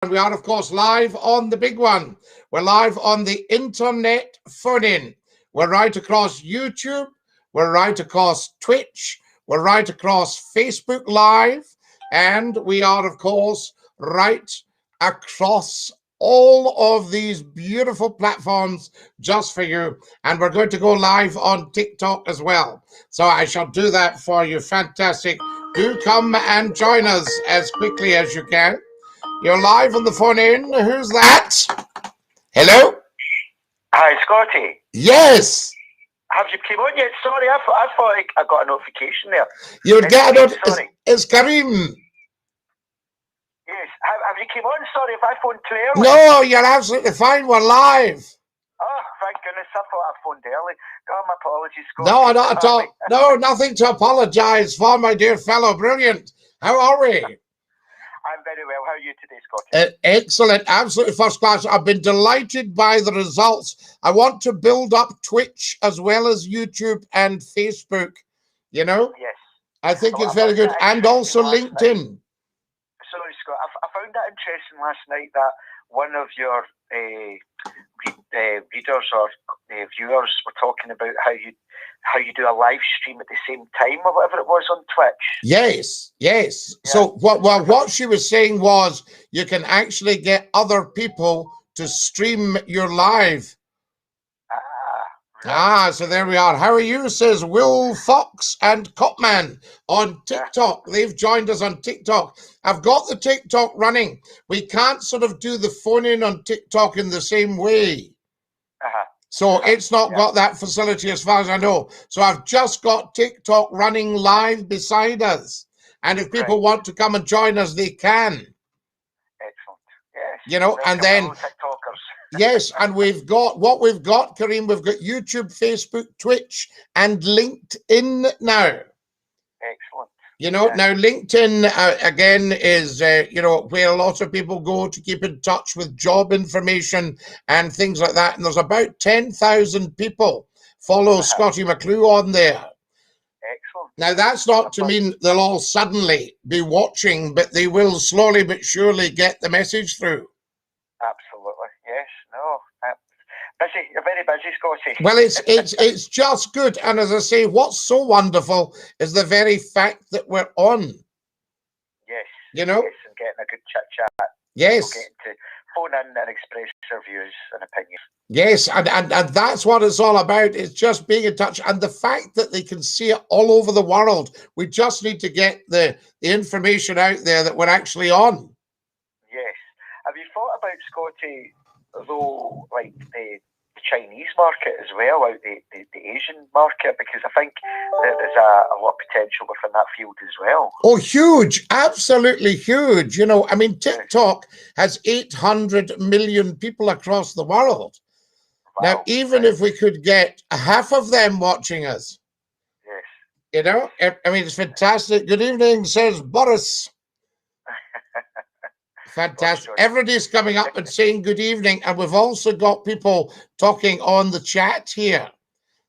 And we are, of course, live on the big one. We're live on the internet phone-in. We're right across YouTube. We're right across Twitch. We're right across Facebook Live. And we are, of course, right across all of these beautiful platforms just for you. And we're going to go live on TikTok as well. So I shall do that for you. Fantastic. Do come and join us as quickly as you can. You're live on the phone in. Who's that? Hello? Hi, Scotty. Yes. Have you came on yet? Sorry, I thought I got a notification there. You're getting it. It's Karim. Yes. Have you came on? Sorry if I phoned too early. No, you're absolutely fine. We're live. Oh, thank goodness. I thought I phoned early. Oh, my apologies, Scotty. No, not at all. No, nothing to apologise for, my dear fellow. Brilliant. How are we? I'm very well. How are you today, Scotty? Excellent. Absolutely first class. I've been delighted by the results. I want to build up Twitch as well as YouTube and Facebook. You know? Yes. I think it's very good. And also LinkedIn. Sorry, Scott. I found that interesting last night that one of your readers or viewers were talking about how you do a live stream at the same time or whatever it was on Twitch. Yes. Yeah. So what she was saying was you can actually get other people to stream your live. So there we are. How are you? Says Will Fox and Copman on TikTok. They've joined us on TikTok. I've got the TikTok running. We can't sort of do the phone in on TikTok in the same way. So it's not got that facility as far as I know. So I've just got TikTok running live beside us. And if people want to come and join us, they can. Excellent. Yes. You know, and then... Yes, and we've got, Kareem, we've got YouTube, Facebook, Twitch, and LinkedIn now. Excellent. You know, now LinkedIn, again, is, where a lot of people go to keep in touch with job information and things like that. And there's about 10,000 people follow Scottie McClue on there. Excellent. Now, that's not to mean they'll all suddenly be watching, but they will slowly but surely get the message through. Absolutely. Yes. No. Busy. You're very busy, Scotty. Well, it's just good. And as I say, what's so wonderful is the very fact that we're on. Yes. You know? Yes, and getting a good chit-chat. Yes. Getting to phone in and express their views and opinions. Yes, and that's what it's all about. It's just being in touch. And the fact that they can see it all over the world. We just need to get the information out there that we're actually on. Yes. Have you thought about, Scotty, though, like the Chinese market as well, out the Asian market, because I think there's a lot of potential within that field as well. Oh, huge, absolutely huge. You know, I mean, TikTok has 800 million people across the world. Wow. Now, even if we could get half of them watching us, yes, you know, I mean, it's fantastic. Good evening, says Boris. Fantastic. Everybody's coming up and saying good evening. And we've also got people talking on the chat here.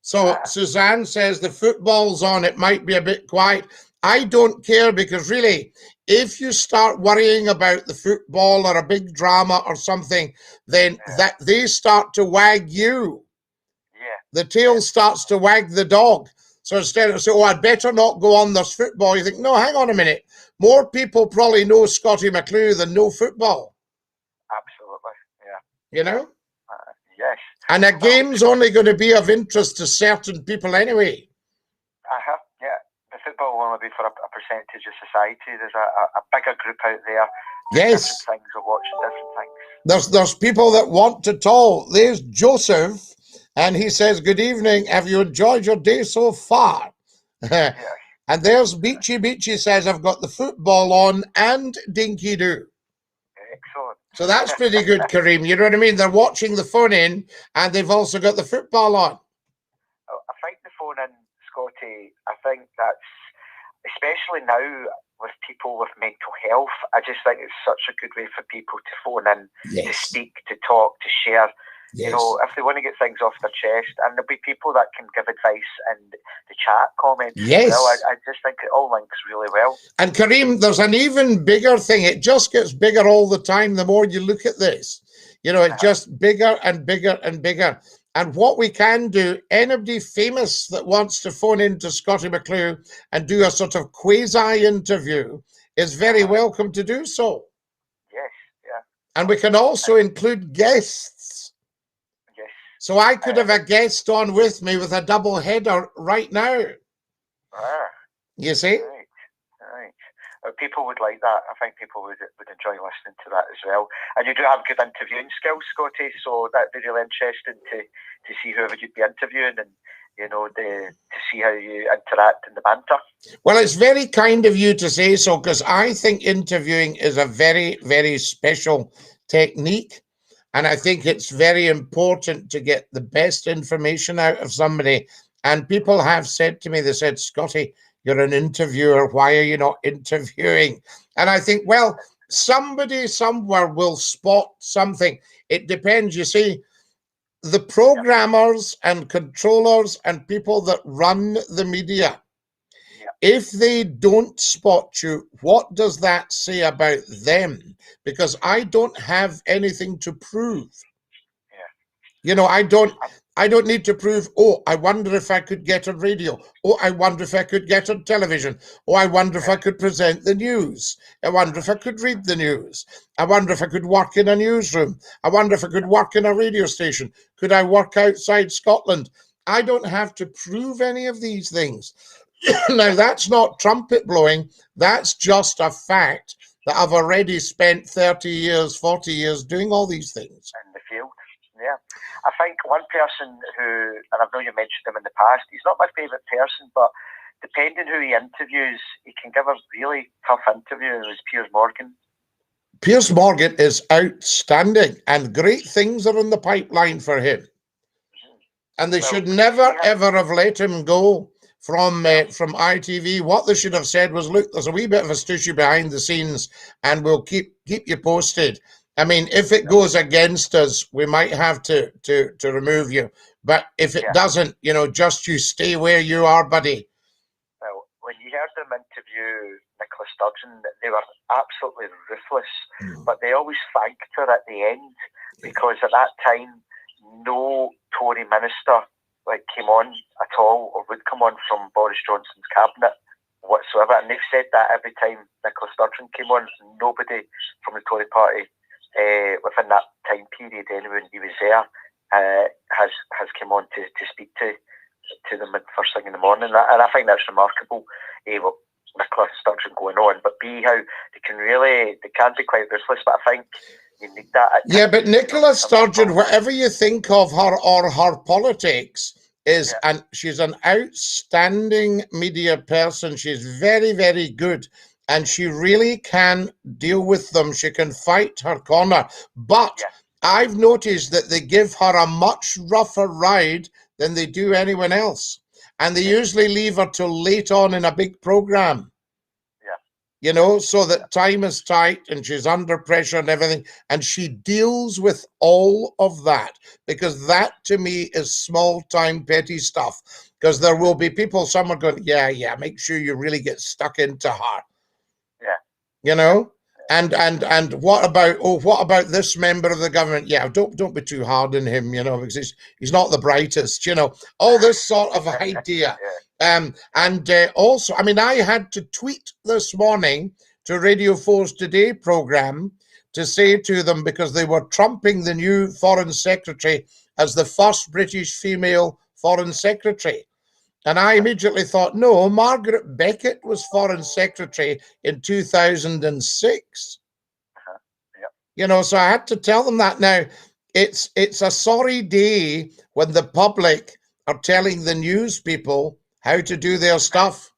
So Suzanne says the football's on. It might be a bit quiet. I don't care, because really, if you start worrying about the football or a big drama or something, then that they start to wag you. The tail starts to wag the dog. So instead of saying, oh, I'd better not go on this football, you think, no, hang on a minute. More people probably know Scottie McClue than know football. Absolutely, yeah. You know? Yes. And a game's only going to be of interest to certain people anyway. Yeah. The football will only be for a percentage of society. There's a bigger group out there. Yes. Different things are watching different things. There's people that want to talk. There's Joseph, and he says, good evening. Have you enjoyed your day so far? Yes. And there's Beachy says, I've got the football on and Dinky Doo. Excellent. So that's pretty good, Kareem. You know what I mean? They're watching the phone in and they've also got the football on. I think the phone in, Scotty, I think that's, especially now with people with mental health, I just think it's such a good way for people to phone in, to speak, to talk, to share Yes. You know, if they want to get things off their chest, and there'll be people that can give advice in the chat comments. Yes. Well, I just think it all links really well. And Kareem, there's an even bigger thing. It just gets bigger all the time the more you look at this. You know, it's just bigger and bigger and bigger. And what we can do, anybody famous that wants to phone into Scottie McClue and do a sort of quasi-interview is very welcome to do so. Yes, yeah. And we can also include guests. Yes. So I could have a guest on with me with a double header right now. You see? Right. People would like that. I think people would enjoy listening to that as well. And you do have good interviewing skills, Scottie, so that'd be really interesting to see whoever you'd be interviewing and, you know, to see how you interact in the banter. Well, it's very kind of you to say so, because I think interviewing is a very, very special technique. And I think it's very important to get the best information out of somebody. And people have said to me, they said, Scottie, you're an interviewer. Why are you not interviewing? And I think, well, somebody somewhere will spot something. It depends. You see, the programmers and controllers and people that run the media, if they don't spot you, what does that say about them? Because I don't have anything to prove. You know, I don't need to prove, oh, I wonder if I could get on radio. Oh, I wonder if I could get on television. Oh, I wonder if I could present the news. I wonder if I could read the news. I wonder if I could work in a newsroom. I wonder if I could work in a radio station. Could I work outside Scotland? I don't have to prove any of these things. Now, that's not trumpet blowing. That's just a fact that I've already spent 30 years, 40 years doing all these things. In the field, yeah. I think one person who, and I know you mentioned him in the past, he's not my favourite person, but depending who he interviews, he can give a really tough interview. It was Piers Morgan. Piers Morgan is outstanding, and great things are in the pipeline for him. And they should never, ever have let him go from ITV. What they should have said was, look, there's a wee bit of a stushy behind the scenes, and we'll keep you posted. I mean, if it goes against us, we might have to remove you. But if it doesn't, you know, just you stay where you are, buddy. Well, when you heard them interview Nicola Sturgeon, they were absolutely ruthless, but they always thanked her at the end, because at that time, no Tory minister came on at all, or would come on from Boris Johnson's cabinet whatsoever. And they've said that every time Nicola Sturgeon came on, nobody from the Tory party within that time period, anyone he was there, has come on to speak to them first thing in the morning. And I think that's remarkable. Well, Nicola Sturgeon going on, but B, how they can be quite ruthless, but I think you need that. Yeah, but Nicola Sturgeon, whatever you think of her or her politics, and she's an outstanding media person. She's very, very good. And she really can deal with them. She can fight her corner. But I've noticed that they give her a much rougher ride than they do anyone else. And they usually leave her till late on in a big program. You know, so that time is tight and she's under pressure and everything. And she deals with all of that, because that to me is small time petty stuff. Because there will be people, some are going, yeah, make sure you really get stuck into her. You know, and what about this member of the government? Yeah, don't be too hard on him, you know, because he's not the brightest, you know, all this sort of idea. And also, I mean, I had to tweet this morning to Radio 4's Today program to say to them, because they were trumping the new Foreign Secretary as the first British female Foreign Secretary. And I immediately thought, no, Margaret Beckett was Foreign Secretary in 2006. You know, so I had to tell them that. Now, it's a sorry day when the public are telling the news people how to do their stuff.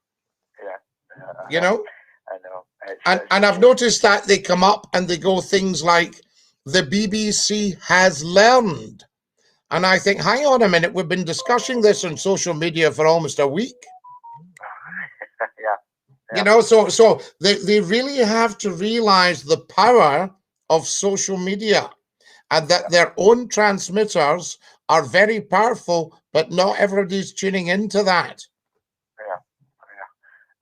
You know? I know. And I've noticed that they come up and they go things like, the BBC has learned. And I think, hang on a minute, we've been discussing this on social media for almost a week. You know, so they really have to realize the power of social media. and that their own transmitters are very powerful, but not everybody's tuning into that. Yeah,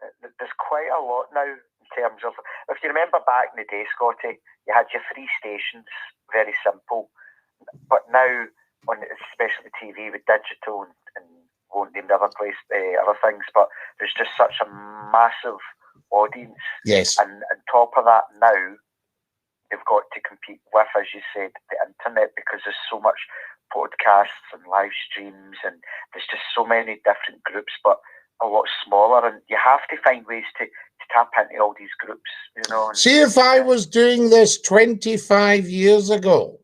yeah. There's quite a lot now in terms of, if you remember back in the day, Scotty, you had your 3 stations, very simple. But now, on especially TV with digital and won't name the other other things, but there's just such a massive audience. Yes. And on top of that, now they've got to compete with, as you said, the internet, because there's so much podcasts and live streams, and there's just so many different groups, but a lot smaller, and you have to find ways to tap into all these groups, you know. And, see, if I was doing this 25 years ago,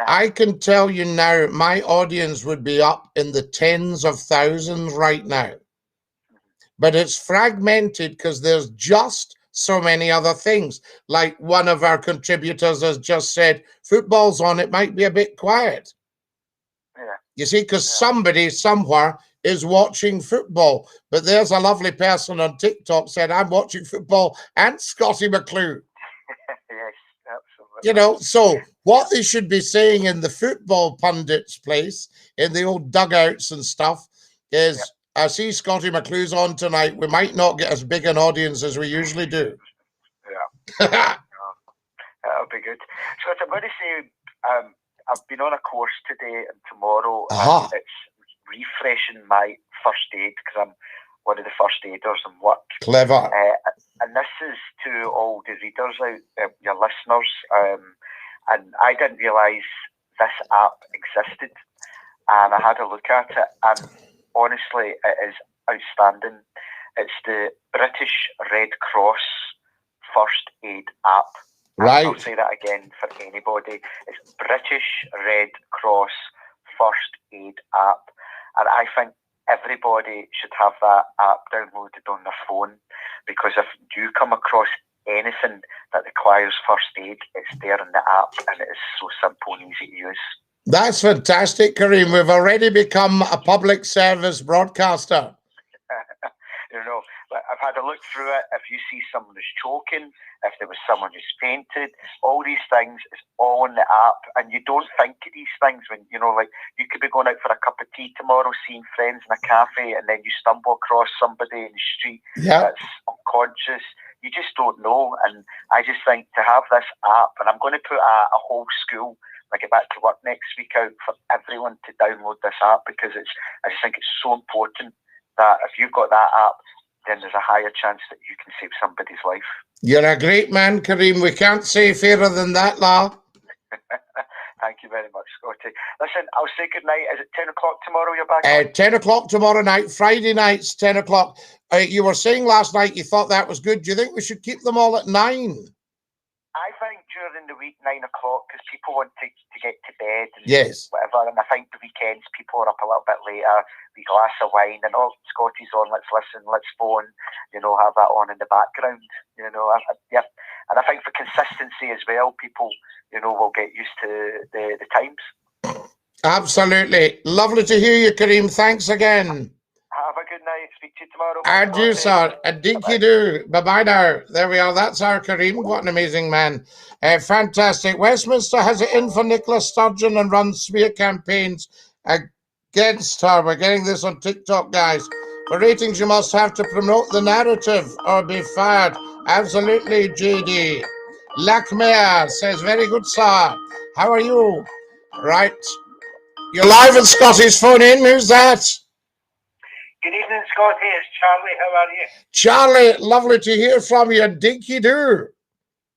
I can tell you now, my audience would be up in the tens of thousands right now. But it's fragmented because there's just so many other things. Like one of our contributors has just said, football's on, it might be a bit quiet. Yeah. You see, because somebody somewhere is watching football. But there's a lovely person on TikTok said, I'm watching football and Scottie McClue. Yes, absolutely. You know, so what they should be saying in the football pundits' place, in the old dugouts and stuff, is, I see Scottie McClue's on tonight. We might not get as big an audience as we usually do. Yeah. That'll be good. So I'm going to say, I've been on a course today and tomorrow, and it's refreshing my first aid, because I'm one of the first aiders in work. Clever. And this is to all the readers out, your listeners. And I didn't realise this app existed, and I had a look at it, and honestly, it is outstanding. It's the British Red Cross First Aid app. Right. I'll say that again for anybody. It's British Red Cross First Aid app, and I think everybody should have that app downloaded on their phone, because if you come across anything that requires first aid, it's there in the app, and it is so simple and easy to use. That's fantastic, Kareem. We've already become a public service broadcaster. You know, I've had a look through it. If you see someone who's choking, if there was someone who's fainted, all these things is all in the app, and you don't think of these things when, you know, like, you could be going out for a cup of tea tomorrow, seeing friends in a cafe, and then you stumble across somebody in the street that's unconscious. You just don't know. And I just think to have this app, and I'm going to put a whole school, when I get back to work next week, out for everyone to download this app, because I just think it's so important that if you've got that app, then there's a higher chance that you can save somebody's life. You're a great man, Kareem. We can't say fairer than that, La. Thank you very much, Scotty. Listen, I'll say good night. Is it 10 o'clock tomorrow you're back on? 10 o'clock tomorrow night. Friday nights, 10 o'clock. You were saying last night you thought that was good. Do you think we should keep them all at 9? I think during the week, 9 o'clock, because people want to get to bed and whatever. And I think the weekends, people are up a little bit later, a glass of wine, and Scotty's on, let's listen, let's phone, you know, have that on in the background, you know. And I think for consistency as well, people, you know, will get used to the times. Absolutely. Lovely to hear you, Kareem. Thanks again. Have a good night. Speak to you tomorrow. And you, sir. A dinky do. Bye-bye now. There we are. That's our Kareem. What an amazing man. Fantastic. Westminster has it in for Nicola Sturgeon and runs smear campaigns against her. We're getting this on TikTok, guys. For ratings, you must have to promote the narrative or be fired. Absolutely, JD. Lakmea says, very good, sir. How are you? Right. You're live in Scottie's phone in. Who's that? Good evening, Scotty. It's Charlie. How are you? Charlie, lovely to hear from you. Dinky do.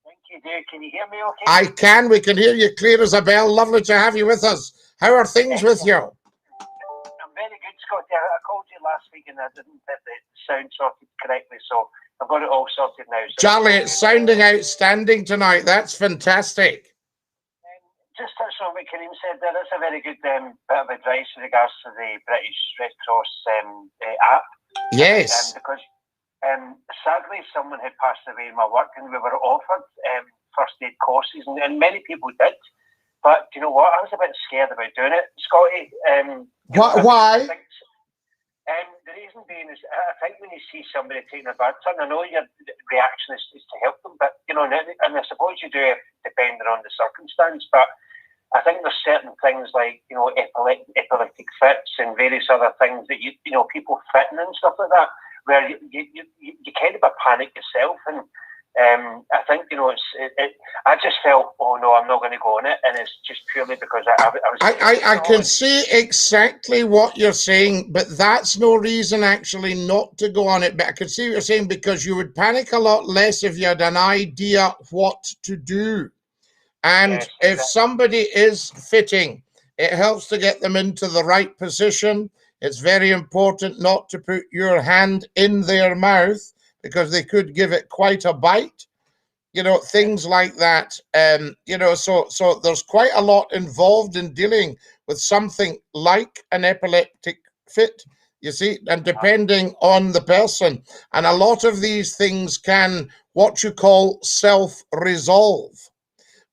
Dinky do. Can you hear me okay? I can. We can hear you clear as a bell. Lovely to have you with us. How are things with you? I'm very good, Scotty. I called you last week and I didn't get the sound sorted correctly, so I've got it all sorted now. So Charlie, it's sounding outstanding tonight. That's fantastic. Just touch on what Kareem said there. That's a very good bit of advice in regards to the British Red Cross app. Yes. Because sadly, someone had passed away in my work and we were offered first aid courses, and many people did. But you know what? I was a bit scared about doing it, Scotty. Why? The reason being is I think when you see somebody taking a bad turn, I know your reaction is to help them, but you know, and I suppose you do it depending on the circumstance, but I think there's certain things like, you know, epileptic fits and various other things that, you know, people fitting and stuff like that, where you kind of panic yourself. And I think, you know, I just felt, oh no, I'm not going to go on it. And it's just purely because I can see exactly what you're saying, but that's no reason actually not to go on it. But I can see what you're saying, because you would panic a lot less if you had an idea what to do. And Yes, if exactly. somebody is fitting, it helps to get them into the right position. It's very important not to put your hand in their mouth, because they could give it quite a bite. You know, things like that. You know, so there's quite a lot involved in dealing with something like an epileptic fit, you see, and depending on the person. And a lot of these things can, what you call, self-resolve.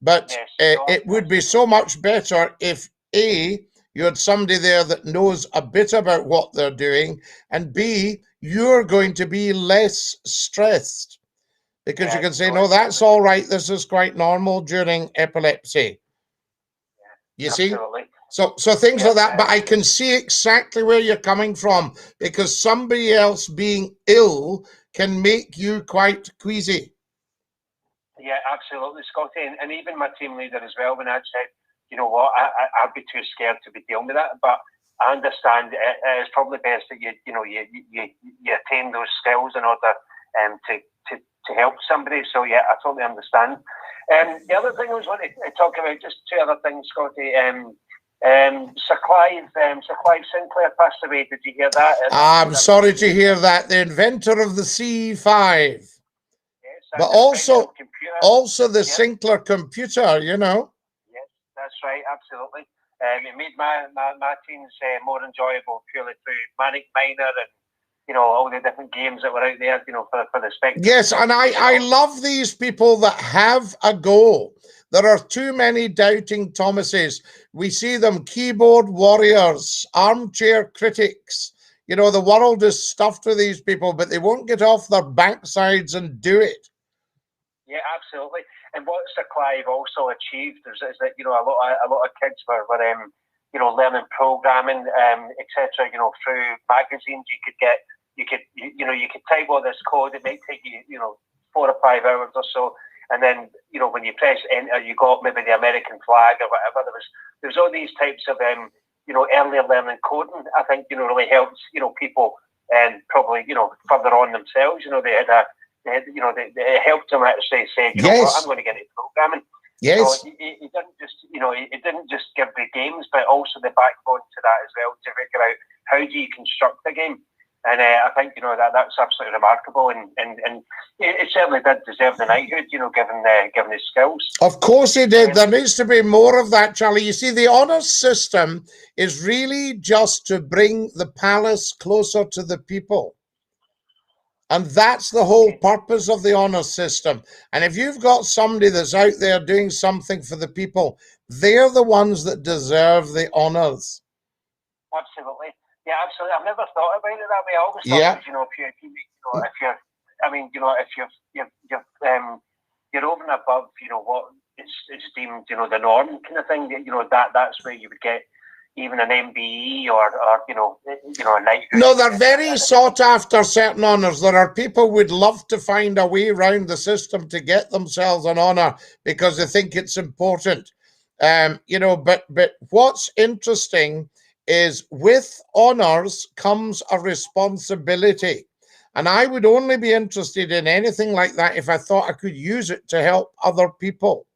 But it would be so much better if A, you had somebody there that knows a bit about what they're doing, and B, you're going to be less stressed, because you can say, no, that's all right, this is quite normal during epilepsy. You see? So things like that. But I can see exactly where you're coming from, because somebody else being ill can make you quite queasy. Yeah, absolutely, Scottie. And even my team leader as well, when I said, you know what, I'd be too scared to be dealing with that. But I understand it's probably best that you attain those skills in order to help somebody. So yeah, I totally understand. The other thing I was wanting to talk about, just two other things, Scottie. Sir Clive Sinclair passed away. Did you hear that? I'm sorry to hear that. The inventor of the C5. But also the Sinclair computer, you know. Yes, that's right, absolutely. It made my teens more enjoyable purely through Manic Miner and, you know, all the different games that were out there, you know, for the spectators. Yes, and I love these people that have a go. There are too many doubting Thomases. We see them keyboard warriors, armchair critics. You know, the world is stuffed with these people, but they won't get off their backsides and do it. Yeah, absolutely. And what Sir Clive also achieved is that, you know, a lot of kids were you know, learning programming, etc. You know, through magazines. You could type all this code. It might take you, you know, 4 or 5 hours or so, and then, you know, when you press enter, you got maybe the American flag or whatever. There was all these types of you know, earlier learning coding. I think, you know, really helps, you know, people and probably, you know, further on themselves. You know, they helped them actually say, you know what, I'm going to get into programming. Yes. So it didn't just, you know, it didn't just give the games, but also the backbone to that as well, to figure out how do you construct the game. And I think, you know, that's absolutely remarkable, and it certainly did deserve the knighthood, you know, given his skills. Of course he did. There needs to be more of that, Charlie. You see, the honours system is really just to bring the palace closer to the people. And that's the whole purpose of the honours system. And if you've got somebody that's out there doing something for the people, they're the ones that deserve the honours. Absolutely. Yeah, absolutely. I've never thought about it that way. I always thought, you know, if you're over and above, you know, what it's deemed, you know, the norm kind of thing. You know, that's where you would get even an MBE or you know, a knighthood. No, they're very sought after, certain honours. There are people who would love to find a way around the system to get themselves an honour because they think it's important. You know, but what's interesting is with honours comes a responsibility. And I would only be interested in anything like that if I thought I could use it to help other people.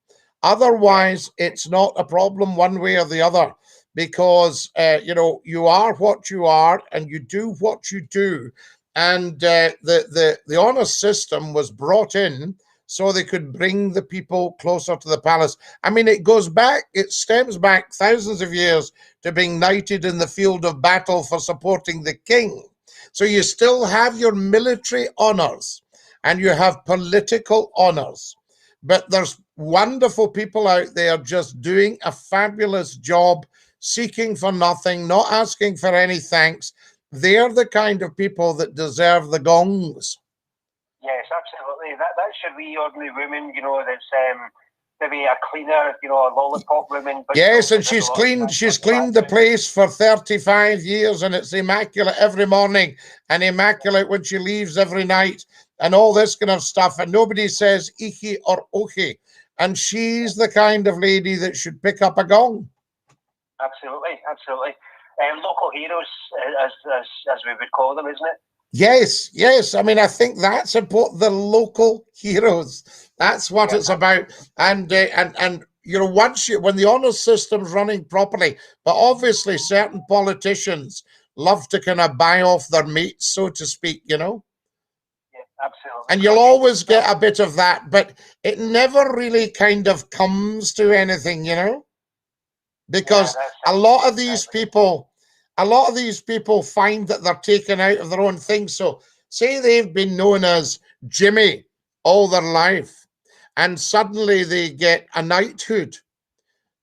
Otherwise, it's not a problem one way or the other, because, you know, you are what you are and you do what you do. And the honour system was brought in so they could bring the people closer to the palace. I mean, it stems back thousands of years to being knighted in the field of battle for supporting the king. So you still have your military honours and you have political honours. But there's wonderful people out there just doing a fabulous job, seeking for nothing, not asking for any thanks. They're the kind of people that deserve the gongs. Yes, absolutely. That's your wee ordinary woman, you know, that's maybe a cleaner, you know, a lollipop woman. But yes, you know, and she's cleaned the place for 35 years, and it's immaculate every morning and immaculate when she leaves every night and all this kind of stuff. And nobody says ichi or ochi. And she's the kind of lady that should pick up a gong. Absolutely, absolutely. Local heroes, as we would call them, isn't it? Yes, yes. I mean, I think that's important. The local heroes. That's what it's about. And you know, when the honour system's running properly, but obviously certain politicians love to kind of buy off their mates, so to speak. You know. Yeah, absolutely. And you'll always get a bit of that, but it never really kind of comes to anything, you know, because a lot of these people find that they're taken out of their own thing. So say they've been known as Jimmy all their life, and suddenly they get a knighthood.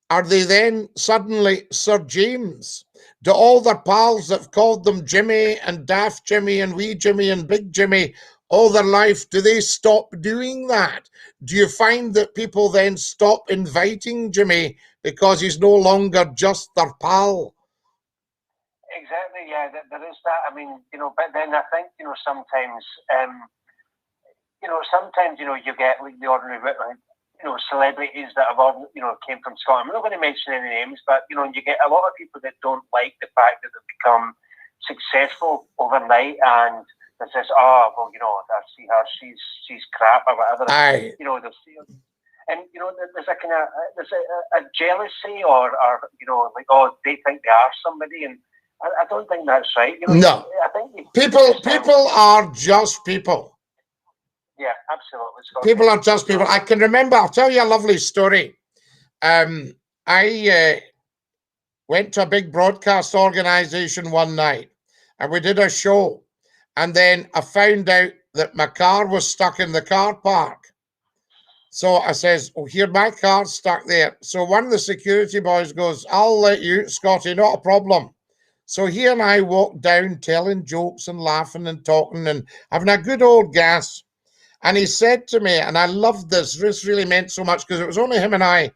Are they then suddenly Sir James? Do all their pals that have called them Jimmy and Daft Jimmy and Wee Jimmy and Big Jimmy all their life, do they stop doing that? Do you find that people then stop inviting Jimmy because he's no longer just their pal? Exactly, yeah, there is that. I mean, you know, but then I think, you know, sometimes, you get like the ordinary, you know, celebrities that have all, you know, came from Scotland. I'm not going to mention any names, but, you know, you get a lot of people that don't like the fact that they've become successful overnight, and it says, oh, well, you know, I see her, she's crap or whatever. Aye. You know, they'll see her. And, you know, there's a kind of, there's a jealousy or, you know, like, oh, they think they are somebody, and I don't think that's right. You know, no. I think people are just people. Yeah, absolutely. People are just people. I can remember, I'll tell you a lovely story. I went to a big broadcast organization one night, and we did a show. And then I found out that my car was stuck in the car park. So I says, oh, here, my car's stuck there. So one of the security boys goes, I'll let you, Scottie, not a problem. So he and I walked down telling jokes and laughing and talking and having a good old gas. And he said to me, and I loved this really meant so much because it was only him and I.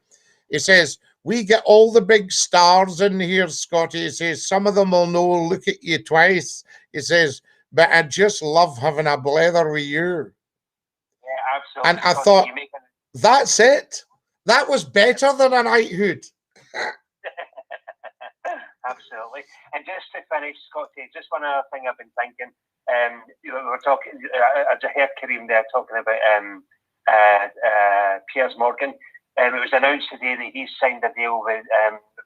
He says, we get all the big stars in here, Scottie. He says, some of them will no look at you twice. He says, but I just love having a blether with you. Yeah, absolutely. And I thought, that's it. That was better than a knighthood. Absolutely. And just to finish, Scottie, just one other thing I've been thinking. You know, we were talking, I heard Kareem there talking about Piers Morgan. It was announced today that he's signed a deal with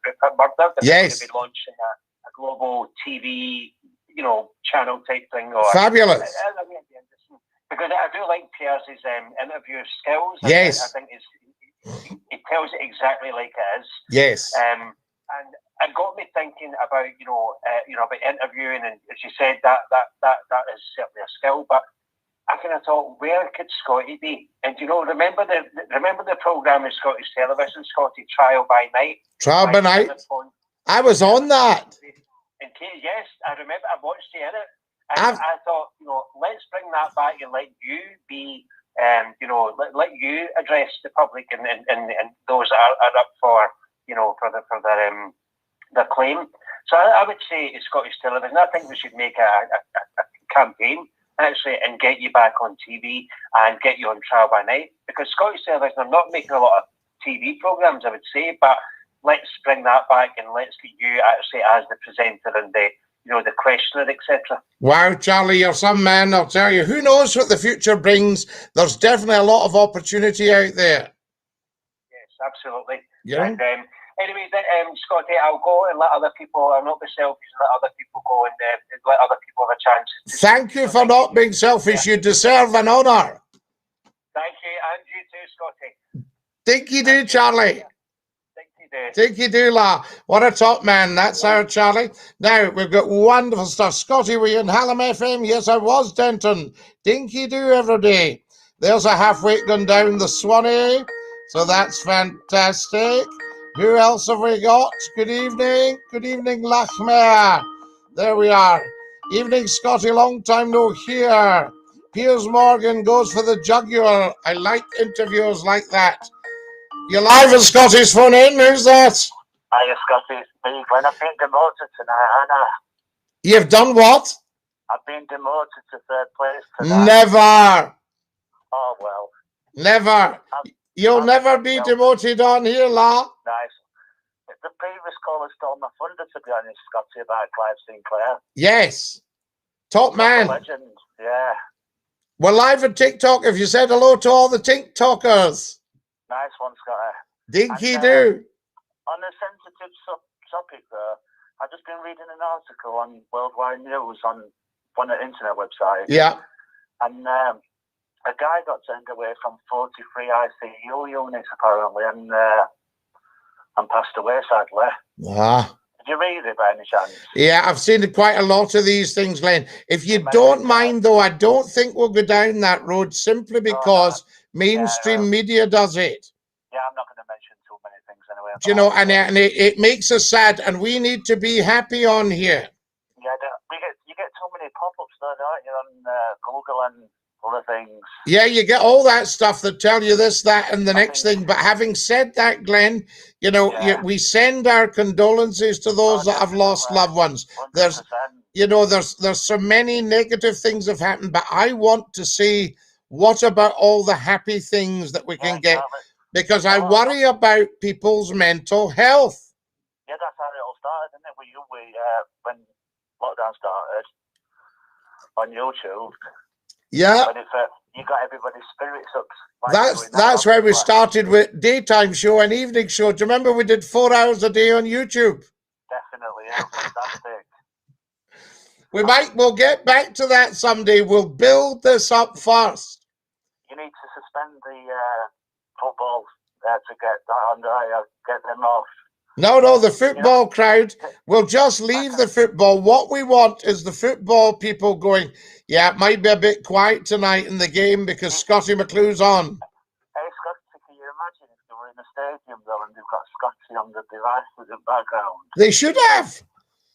Rupert Murdoch. Yes. They'll be launching a global TV, you know, channel type thing. Or, fabulous. Because I do like Piers' interview skills. Yes. I think he tells it exactly like it is. Yes. And it got me thinking about, about interviewing, and as you said, that is certainly a skill. But I kind of thought, where could Scottie be? And remember the programme in Scottish television, Scottie, Trial by Night. Trial by Night. I was on that. Yes, I remember. I watched you in it, and I thought, let's bring that back and let you be, let you address the public and those that are up for, for their claim. So I would say it's Scottish television. I think we should make a campaign actually and get you back on TV and get you on Trial by Night, because Scottish television are not making a lot of TV programmes, I would say, but let's bring that back and let's get you actually as the presenter and the questioner, etc. Wow, Charlie, you're some man, I'll tell you. Who knows what the future brings? There's definitely a lot of opportunity out there. Yes, absolutely. Yeah. And anyway, Scottie, I'll go and let other people, I'll not be selfish and let other people go and let other people have a chance. Thank you for not being selfish. You deserve an honour. Thank you, and you too, Scottie. Think you do, Charlie. Think you do, la. What a top man. That's our Charlie. Now, we've got wonderful stuff. Scottie, were you in Hallam FM? Yes, I was, Denton. Dinky do every day. There's a halfway gone down the Swanee. So that's fantastic. Who else have we got? Good evening. Good evening, Lachmere. There we are. Evening, Scottie. Long time no hear. Piers Morgan goes for the jugular. I like interviews like that. You're live in Scotty's phone in. Who's that? Hiya, Scotty. It's me, Glenn. I've been demoted tonight, Anna. You've done what? I've been demoted to third place tonight. Never. Oh, well. Never. You'll never be demoted on here, La. Nice. The previous caller stole my thunder, to be honest, Scotty, about Clive Sinclair. Yes. Top man. Legend, yeah. We're live on TikTok. If you said hello to all the TikTokers. Nice one, Scotty. Dinky do. On a sensitive topic, though, I've just been reading an article on Worldwide News on one of the internet websites. Yeah. And a guy got turned away from 43 ICU units, apparently, and passed away, sadly. Ah. Did you read it by any chance? Yeah, I've seen quite a lot of these things, Glenn. If you don't mind, though, I don't think we'll go down that road simply because mainstream media does it. Yeah, I'm not going to mention too many things anyway. Do you know, and it makes us sad, and we need to be happy on here. Yeah, you get too many pop-ups, though, don't you, on Google and other things. Yeah, you get all that stuff that tell you this, that, and the next thing. But having said that, Glenn, you know, we send our condolences to those that have lost loved ones. 100%. There's, you know, there's so many negative things have happened, but I want to see what about all the happy things that we can get, because I worry about people's mental health. Yeah, that's how it all started, isn't it? When lockdown started on YouTube. Yeah. But you got everybody's spirits up. That's where we started with daytime show and evening show. Do you remember we did 4 hours a day on YouTube? Definitely, yeah, fantastic. We'll get back to that someday. We'll build this up first. You need to suspend the football to get that under, get them off. No, the football crowd will just leave the football. What we want is the football people going, yeah, it might be a bit quiet tonight in the game because Scottie McClue's on. Hey, Scotty, can you imagine if they were in the stadium, though, and they've got Scotty on the device in the background? They should have.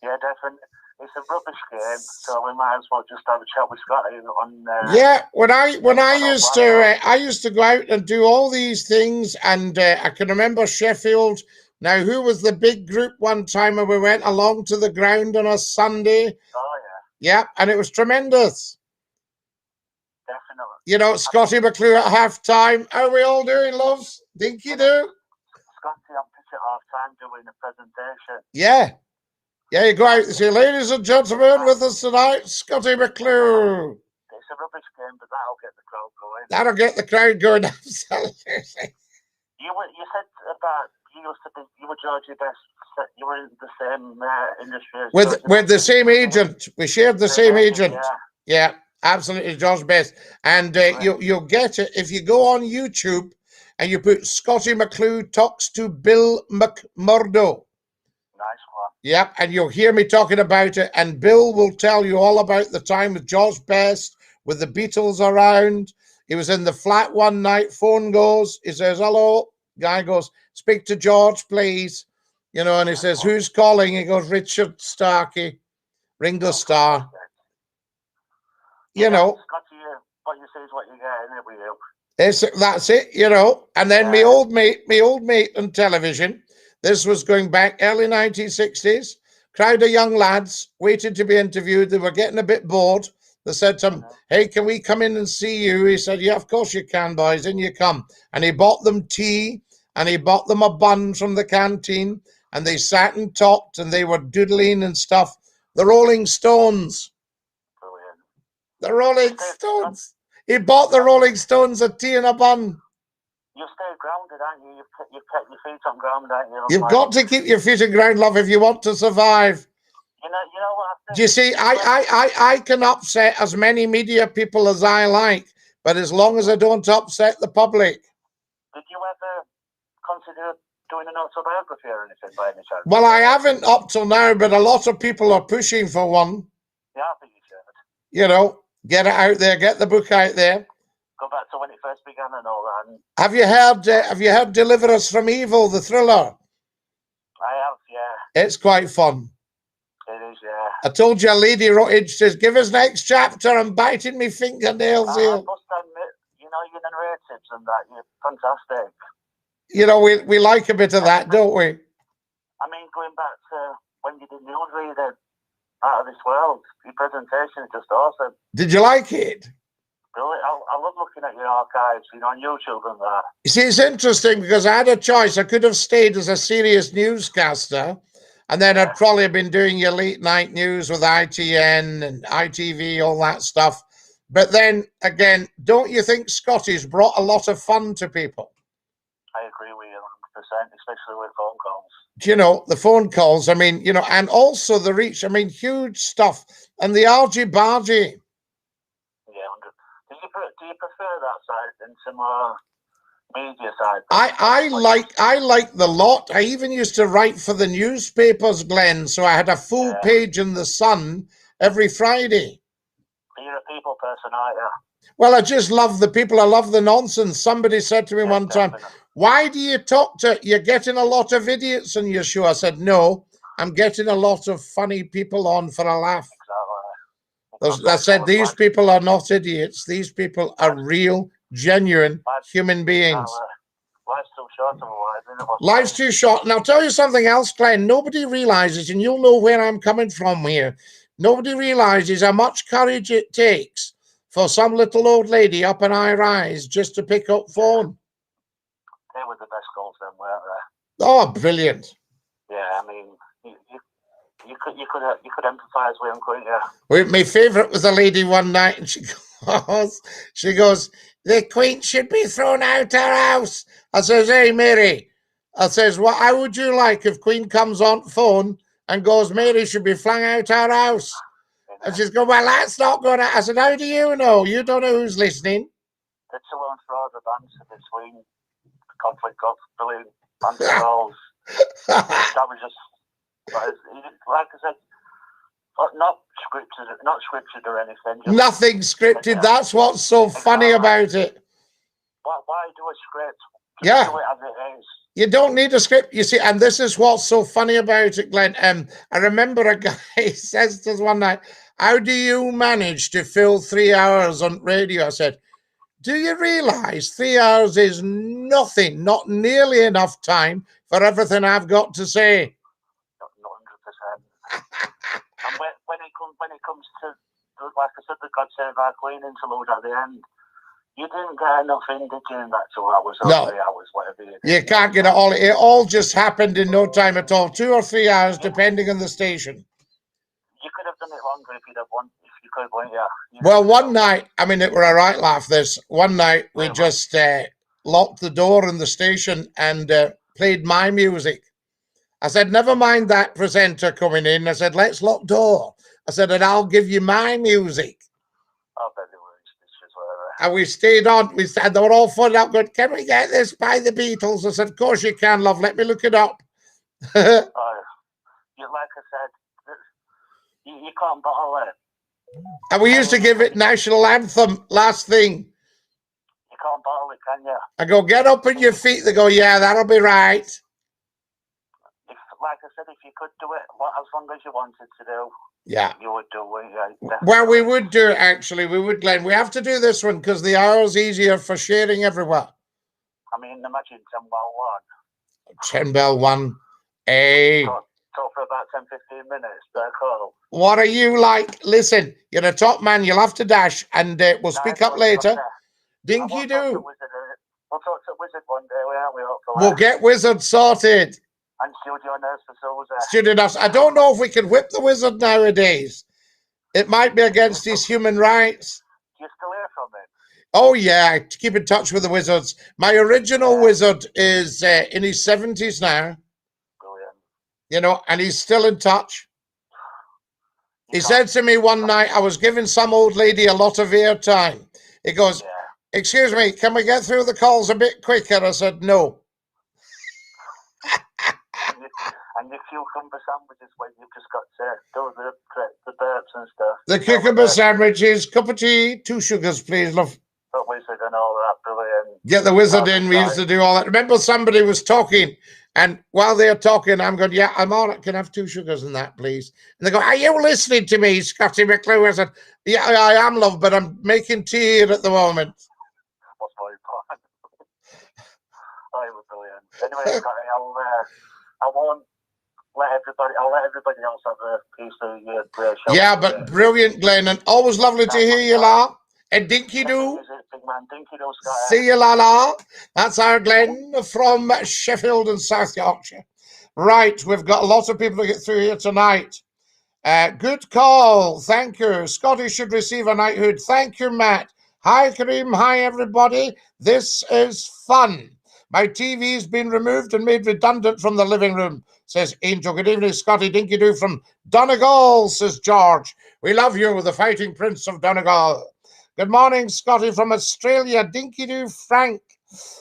Yeah, definitely. It's a rubbish game, so we might as well just have a chat with Scotty on. Yeah, when I used to go out and do all these things, and I can remember Sheffield. Now, who was the big group one time when we went along to the ground on a Sunday? Oh yeah. Yeah, and it was tremendous. Definitely. You know, Scottie McClue at half-time. How are we all doing, loves? Dinky do? Scotty, I'm pitch at half-time doing a presentation. Yeah. Yeah, you go out and say, ladies and gentlemen, with us tonight, Scottie McClue. It's a rubbish game, but that'll get the crowd going. That'll get the crowd going, absolutely. You said about you were Georgie Best. You were in the same industry as with the same agent. We shared the same agent. Yeah, absolutely, George Best. And you'll get it if you go on YouTube and you put Scottie McClue talks to Bill McMurdo. Nice one. Yep, and you'll hear me talking about it. And Bill will tell you all about the time with George Best, with the Beatles around. He was in the flat one night. Phone goes. He says, hello. Guy goes, speak to George, please. You know, and he says, who's calling? He goes, Richard Starkey, Ringo Starr. You know. What you say is what you get, with you. That's it, you know. And then my old mate on television, this was going back early 1960s, crowd of young lads waiting to be interviewed. They were getting a bit bored. They said to him, hey, can we come in and see you? He said, yeah, of course you can, boys. In you come. And he bought them tea and he bought them a bun from the canteen and they sat and talked and they were doodling and stuff. The Rolling Stones. Brilliant. The Rolling Stones. He bought the Rolling Stones a tea and a bun. You stay grounded, aren't you? You've kept your feet on ground, aren't you? You've got to keep your feet on ground, love, if you want to survive. You know what I think? Do you see, I can upset as many media people as I like, but as long as I don't upset the public. Did you ever consider doing an autobiography or anything by any chance? Well, I haven't up till now, but a lot of people are pushing for one. Yeah, I think you should. You know, get it out there, get the book out there. Go back to when it first began and all that. And Have you heard Deliver Us from Evil, the thriller? I have, yeah. It's quite fun. It is, yeah. I told you a lady wrote it, she says, give us next chapter, I'm biting me fingernails here. I must admit, you know, your narratives and that, you're fantastic. You know, we like a bit of that, don't we? I mean, going back to when you did Newsreader, Out of This World, your presentation is just awesome. Did you like it? Brilliant. I love looking at your archives, on YouTube and that. You see, it's interesting because I had a choice. I could have stayed as a serious newscaster, and then I'd probably been doing your late night news with ITN and ITV, all that stuff. But then again, don't you think Scottie's brought a lot of fun to people? I agree with you 100%, especially with phone calls. You know, the phone calls, I mean, you know, and also the reach, I mean, huge stuff. And the argy-bargy. Yeah, 100. Do you prefer that side than some more media side? I like the lot. I even used to write for the newspapers, Glenn, so I had a full page in the Sun every Friday. You're a people person, aren't you? Well, I just love the people. I love the nonsense. Somebody said to me one time, why do you talk to, you're getting a lot of idiots on your show? I said, no, I'm getting a lot of funny people on for a laugh. Exactly. I said, these people are not idiots. These people are real, genuine human beings. Life's too short otherwise, isn't it? Life's too short. And I'll tell you something else, Glenn. Nobody realizes, and you'll know where I'm coming from here. Nobody realizes how much courage it takes for some little old lady up an high-rise just to pick up phone. They were the best goals then, weren't they? Oh, brilliant. Yeah, I mean, you could empathise with them, couldn't you? Well, my favourite was a lady one night, and she goes, the Queen should be thrown out her house. I says, hey, Mary. I says, how would you like if Queen comes on phone and goes, Mary should be flung out her house? And she's going, well, that's not good. I said, how do you know? You don't know who's listening. The two and fro the banter between conflict of brilliant banter roles. That was just, like I said, not scripted or anything. Just, nothing scripted. That's what's so funny about it. Why do a script? Just do it as it is. You don't need a script, you see, and this is what's so funny about it, Glenn. I remember a guy says to us one night, how do you manage to fill 3 hours on radio? I said, do you realize 3 hours is nothing, not nearly enough time for everything I've got to say? Not 100%. And when it comes to, like I said, the God Save Our Queen interlude at the end, you didn't get enough in, did you, in that 2 hours or 3 hours, whatever you did. You can't get it all. It all just happened in no time at all. 2 or 3 hours, depending on the station. You could have done it longer if you'd have won. If you could, wouldn't you? Well, one night, I mean, it were a right laugh, this. One night, we just locked the door in the station and played my music. I said, never mind that presenter coming in. I said, let's lock door. I said, and I'll give you my music. I bet they were. And we stayed on. We said they were all fun up. Good. Can we get this by the Beatles? I said, of course you can, love. Let me look it up. Like I said, you can't bottle it. And we used to give it national anthem. Last thing. You can't bottle it, can you? I go, get up on your feet. They go, yeah, that'll be right. Like I said, if you could do it as long as you wanted to do. Yeah. You would do it. Yeah, well, we would do it, actually. We would, Glenn. We have to do this one because the hour's easier for sharing everywhere. I mean, imagine 10 bell 1. 10 bell 1. Hey. Talk for about 10-15 minutes. They're cool. What are you like? Listen, you're a top man. You'll have to dash, and we'll speak up later. Dinky do. We'll talk to Wizard one day, won't we? We'll get Wizard sorted. And studio nurse for Sousa. Studio nurse. I don't know if we can whip the Wizard nowadays. It might be against his human rights. Do you still hear from him? Oh, yeah. Keep in touch with the Wizards. My original Wizard is in his 70s now. Brilliant. You know, and he's still in touch. He said to me one night, I was giving some old lady a lot of airtime. He goes, excuse me, can we get through the calls a bit quicker? I said, no. And your cucumber sandwiches when you've just got to do the burps and stuff. The cucumber sandwiches, cup of tea, 2 sugars, please, love. The Wizard and all that, brilliant. Get the Wizard in, we used to do all that. Remember somebody was talking, and while they're talking, I'm going, yeah, I'm all right, can I have 2 sugars in that, please? And they go, are you listening to me, Scottie McClue? I said, yeah, I am, love, but I'm making tea here at the moment. What's my plan? Oh, it was brilliant. Anyway, Scotty, I won't let everybody. I'll let everybody else have a piece of your great show. Yeah, but brilliant, Glenn, and always lovely to hear you, la. And dinky doo. Big man, dinky doo, Scotty. See you, la la. That's our Glenn from Sheffield and South Yorkshire. Right, we've got a lot of people to get through here tonight. Good call. Thank you. Scotty should receive a knighthood. Thank you, Matt. Hi, Kareem. Hi, everybody. This is fun. My TV's been removed and made redundant from the living room, says Angel. Good evening, Scotty Dinky-Doo from Donegal, says George. We love you, the fighting prince of Donegal. Good morning, Scotty from Australia. Dinky-Doo Frank.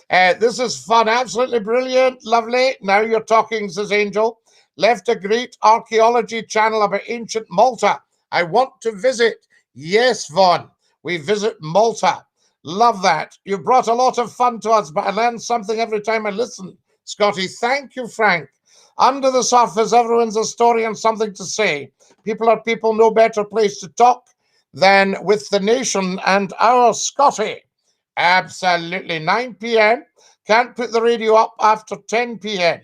This is fun. Absolutely brilliant. Lovely. Now you're talking, says Angel. Left a great archaeology channel about ancient Malta. I want to visit. Yes, Vaughn. We visit Malta. Love that. You brought a lot of fun to us, but I learn something every time I listen. Scotty, thank you, Frank. Under the surface, everyone's a story and something to say. People are people, no better place to talk than with the nation and our Scotty. Absolutely. 9 p.m. Can't put the radio up after 10 p.m.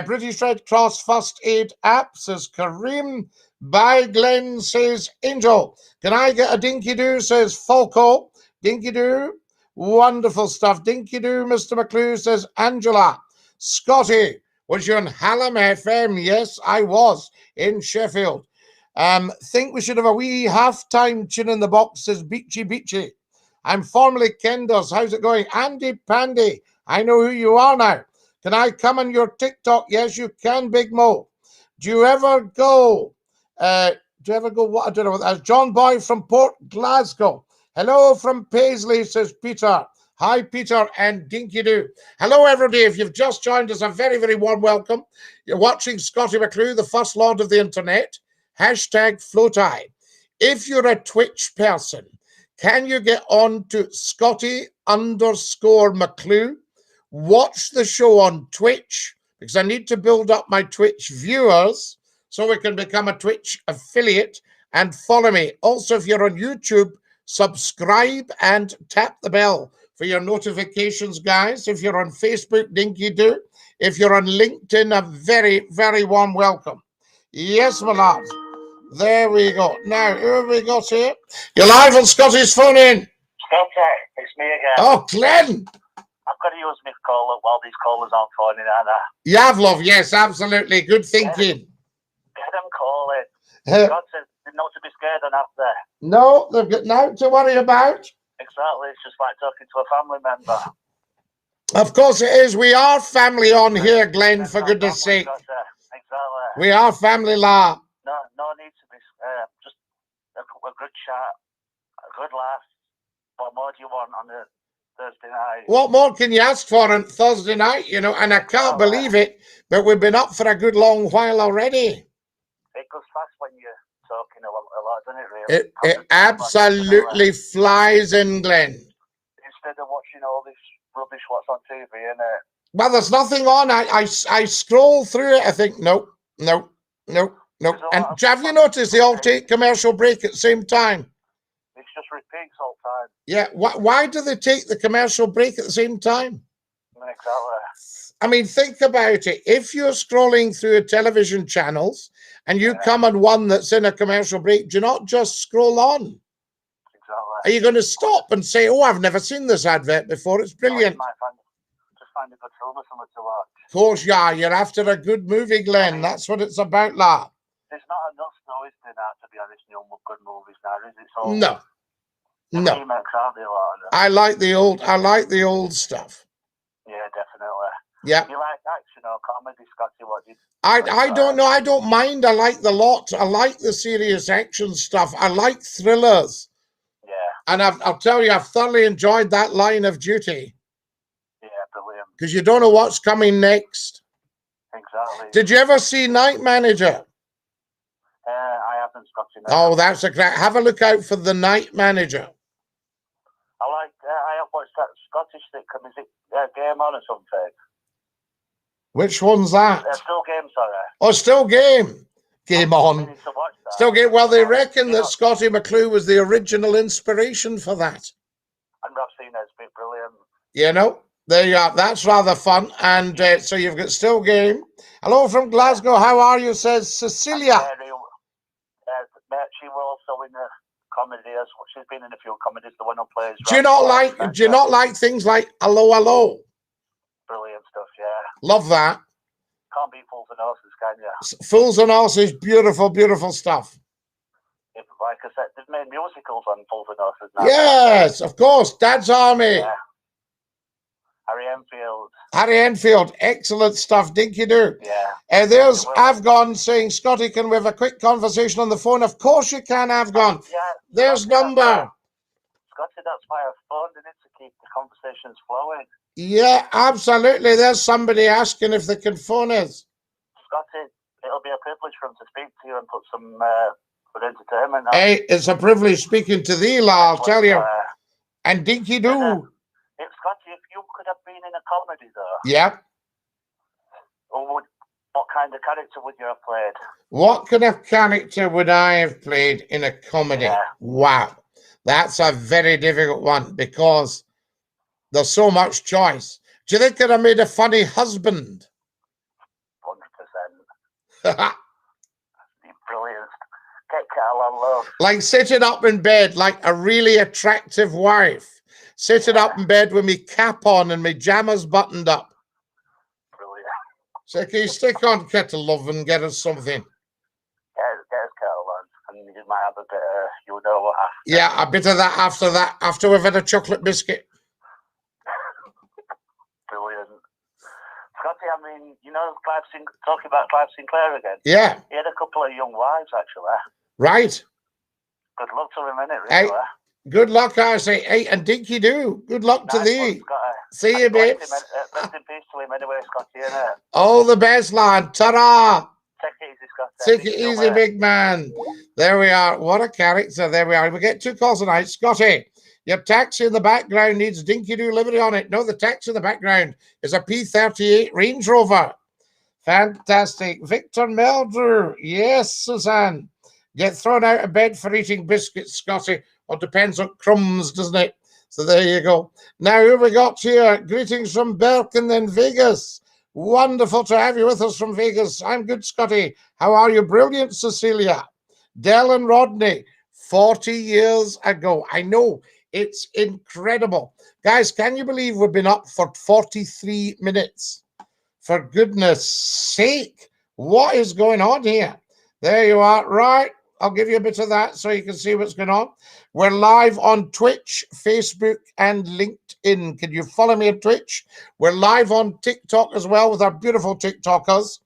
British Red Cross First Aid app, says Kareem. By Glenn, says Angel. Can I get a dinky-doo, says Falco. Dinky-doo. Wonderful stuff. Dinky-doo, Mr. McClue, says Angela. Scotty, was you on Hallam FM? Yes, I was in Sheffield. Think we should have a wee half-time tune in the box, says Beachy Beachy. I'm formerly Kenders. How's it going? Andy Pandy. I know who you are now. Can I come on your TikTok? Yes, you can, Big Mo. Do you ever go? What? I don't know. John Boy from Port Glasgow. Hello from Paisley, says Peter. Hi, Peter and Dinky-Doo. Hello, everybody. If you've just joined us, a very, very warm welcome. You're watching Scottie McClue, the first lord of the internet. Hashtag FloatEye. If you're a Twitch person, can you get on to Scottie_McClue? Watch the show on Twitch, because I need to build up my Twitch viewers so we can become a Twitch affiliate and follow me. Also, if you're on YouTube, subscribe and tap the bell for your notifications, guys. If you're on Facebook, Dinky-Doo. If you're on LinkedIn, a very, very warm welcome. Yes, my lad. There we go. Now, who have we got here? You're live on Scotty's phone in. Scotty, it's me again. Oh, Glenn. I've got to use my call while these callers aren't phoning, aren't I? Yavlov, yes, absolutely. Good thinking. Get them calling. God says not to be scared and have there. No, they've got nothing to worry about. Exactly. It's just like talking to a family member. Of course it is. We are family on here, Glenn, for goodness sake. Exactly. We are family, la. No need to be just a good chat, a good laugh. What more do you want on a Thursday night? What more can you ask for on Thursday night, you know? And I can't believe it, but we've been up for a good long while already. It goes fast when you're talking a lot, doesn't it, really? It absolutely flies in, Glenn. Instead of watching all this rubbish what's on TV, innit? Well, there's nothing on. I scroll through it. I think, nope. And have you noticed they all take commercial break at the same time? It's just repeats all the time. Yeah. Why do they take the commercial break at the same time? Exactly. I mean, think about it. If you're scrolling through a television channels and you come on one that's in a commercial break, do you not just scroll on? Exactly. Are you going to stop and say, oh, I've never seen this advert before. It's brilliant. Just find a good film or something to watch. Of course, yeah. You're after a good movie, Glenn. That's what it's about, la. There's not enough noise in that, to be honest, new good movies now, is it? So no. Remakes, aren't they, a lot of them? I like the old stuff. Yeah, definitely. Yeah. You like action or comedy, Scotty? What do you I don't know. I don't mind. I like the lot. I like the serious action stuff. I like thrillers. Yeah. And I'll tell you, I've thoroughly enjoyed that Line of Duty. Yeah, brilliant. Because you don't know what's coming next. Exactly. Did you ever see Night Manager? I haven't, Scotty. No. Oh, that's a great. Have a look out for The Night Manager. I have watched that Scottish sitcom. Is it Game On or something? Which one's that? Still Game, sorry. Oh, Still Game. Game On. Still Game. Well, they reckon that Scottie McClue was the original inspiration for that. And I've seen it. It's been brilliant. You know? There you are. That's rather fun. And so you've got still game. Hello from Glasgow. How are you? Says Cecilia. She was also in the comedy. She's been in a few comedies. The one who plays. Do you not like things like Hello Hello? Brilliant stuff. Yeah. Love that. Can't beat Fools and Horses, can you? Fools and Horses, beautiful, beautiful stuff. Like I said, they've made musicals on Fools and Horses now. Yes, of course. Dad's Army. Yeah. Harry Enfield. Harry Enfield, excellent stuff. Dinky do. Yeah. There's Afghan saying, Scotty, can we have a quick conversation on the phone? Of course you can, Afghan. Yeah. There's number. Scotty, that's why I've phoned in it, to keep the conversations flowing. Yeah, absolutely. There's somebody asking if they can phone us. Scotty, it'll be a privilege for him to speak to you and put some good entertainment on. Hey, it's a privilege speaking to thee, I'll tell you. And Dinky do. Scotty, if you could have been in a comedy, though. Yeah. What kind of character would you have played? What kind of character would I have played in a comedy? Yeah. Wow. That's a very difficult one because there's so much choice. Do you think that I made a funny husband? 100%. Brilliant. Get Carl on love. Like sitting up in bed like a really attractive wife. Sitting up in bed with me cap on and my jammers buttoned up. Brilliant. So can you stick on Kettle Love and get us something? Get us Carl on. And you might have a bit of, you know what after. Yeah, a bit of that after we've had a chocolate biscuit. Brilliant. Scotty, I mean, you know, talking about Clive Sinclair again. Yeah. He had a couple of young wives, actually. Right. Good luck to him, innit, really? Hey, good luck, I say. Hey, and Dinky do. Good luck to thee. See you, babes. Rest in peace to him anyway, Scotty, innit? All the best, lad. Ta-ra. Take it easy, Scotty. Take it easy, big man. There we are. What a character. There we are. We get 2 calls tonight. Scotty, your taxi in the background needs Dinky do livery on it. No, the taxi in the background is a P38 Range Rover. Fantastic. Victor Meldrew. Yes, Suzanne. Get thrown out of bed for eating biscuits, Scotty. Well, depends on crumbs, doesn't it? So there you go. Now, who we got here? Greetings from Birkin in Vegas. Wonderful to have you with us from Vegas. I'm good, Scotty. How are you? Brilliant, Cecilia. Del and Rodney, 40 years ago. I know, it's incredible. Guys, can you believe we've been up for 43 minutes? For goodness sake, what is going on here? There you are. Right. I'll give you a bit of that so you can see what's going on. We're live on Twitch, Facebook, and LinkedIn. Can you follow me on Twitch? We're live on TikTok as well with our beautiful TikTokers.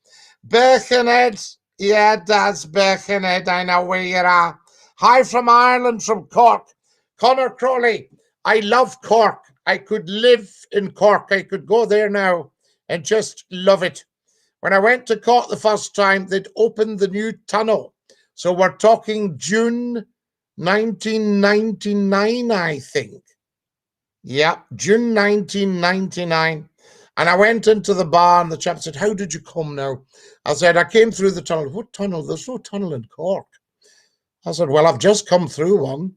Birkenhead. Yeah, that's Birkenhead. I know where you are. Hi from Ireland, from Cork. Connor Crowley. I love Cork. I could live in Cork. I could go there now and just love it. When I went to Cork the first time, they'd opened the new tunnel. So we're talking June 1999, I think. Yeah, June 1999. And I went into the bar and the chap said, how did you come now? I said, I came through the tunnel. What tunnel? There's no tunnel in Cork. I said, well, I've just come through one.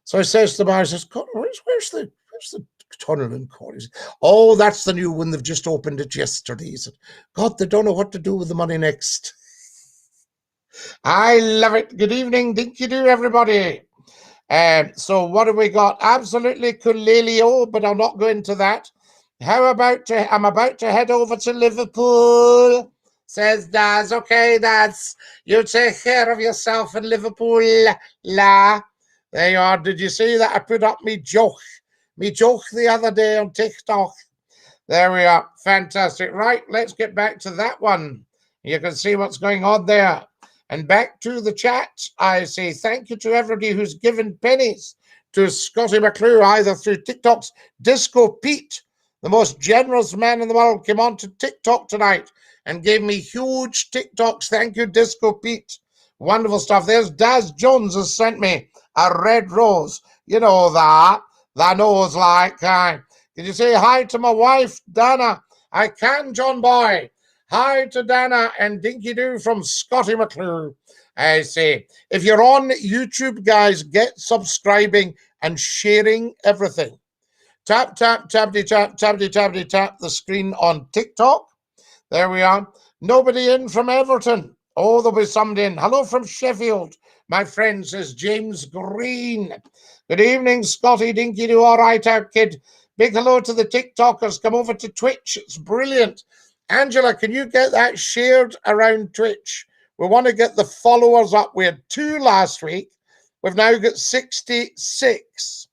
So he says to the bar, he says, where's the tunnel in Cork? He said, oh, that's the new one. They've just opened it yesterday. He said, God, they don't know what to do with the money next. I love it. Good evening, Dinky do, everybody. So what have we got? Absolutely Coolelio, but I'll not go into that. How about I'm about to head over to Liverpool, says Daz. Okay, Daz, you take care of yourself in Liverpool. La. There you are. Did you see that? I put up me joke the other day on TikTok. There we are. Fantastic. Right, let's get back to that one. You can see what's going on there. And back to the chat, I say thank you to everybody who's given pennies to Scottie McClue, either through TikTok's Disco Pete, the most generous man in the world, came on to TikTok tonight and gave me huge TikToks. Thank you, Disco Pete. Wonderful stuff. There's Daz Jones has sent me a red rose. You know that nose like. Can you say hi to my wife, Dana? I can, John Boy. Hi to Dana and Dinky Doo from Scottie McClue. I say, if you're on YouTube, guys, get subscribing and sharing everything. Tap, tap, tappity, tap, tappity, tappity, tap the screen on TikTok. There we are. Nobody in from Everton. Oh, there'll be somebody in. Hello from Sheffield. My friend, says James Green. Good evening, Scotty Dinky. Do all right out, kid. Big hello to the TikTokers. Come over to Twitch. It's brilliant. Angela, can you get that shared around Twitch? We want to get the followers up. We had 2 last week. We've now got 66.